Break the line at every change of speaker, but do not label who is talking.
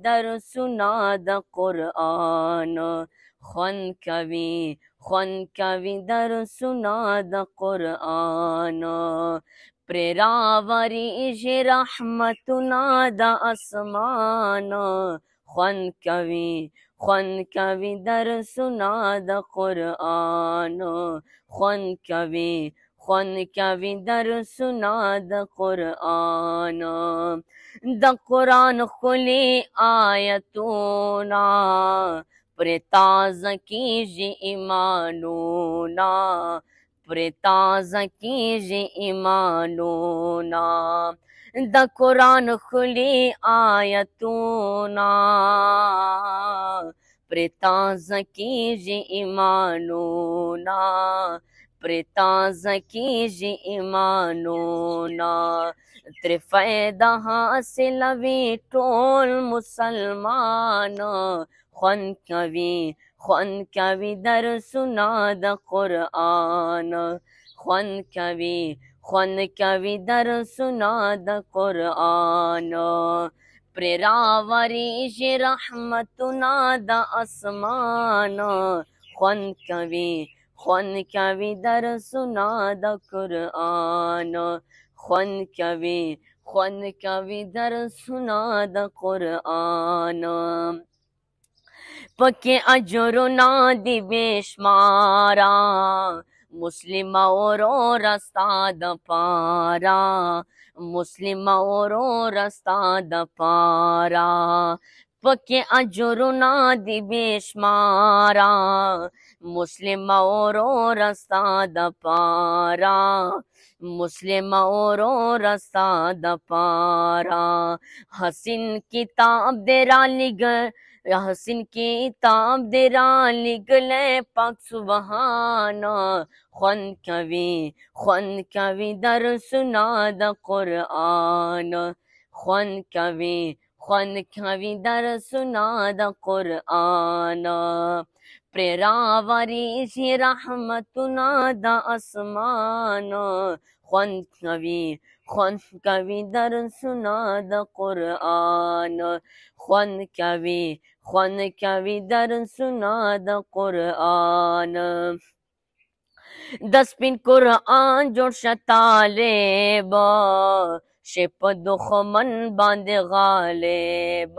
درسونه د قرآن خوند کوي درسونه د قرآن پرې راوریږي رحمتونه د اسمان خوند کوي درسونه د قرآن خوند کوي درسونه د قرآن د قرآن ښکلي آیتونه پرې تازه کېږي ایمانونه د قرآن ښکلي آیتونه پرې تازه کېږي ایمانونه ترې فایده حاصلوي ټول مسلمان خوند کوي درسونه د قرآن خوند کوي درسونه د قرآن پرې راوریږي رحمتونه د اسمان خوند کوي درسونه د قرآن خوند کوي درسونه د قرآن پکې اجرونه دي بې شماره مسلمه وروره ستا دپاره پکې اجرونه دي بې شماره مسلمه وروره ستا دپاره حسین کتاب دې رالیږلی پاک سبحان خوند کوي درسونه د قرآن خوند کوي درسونه د قرآن پرې راوریږي رحمتونه د اسمان خوند کوي درسونه د قرآن خوند کوي درسونه د قرآن د سپین قرآن جوړ شه طالب شي په دښمن باندې غالب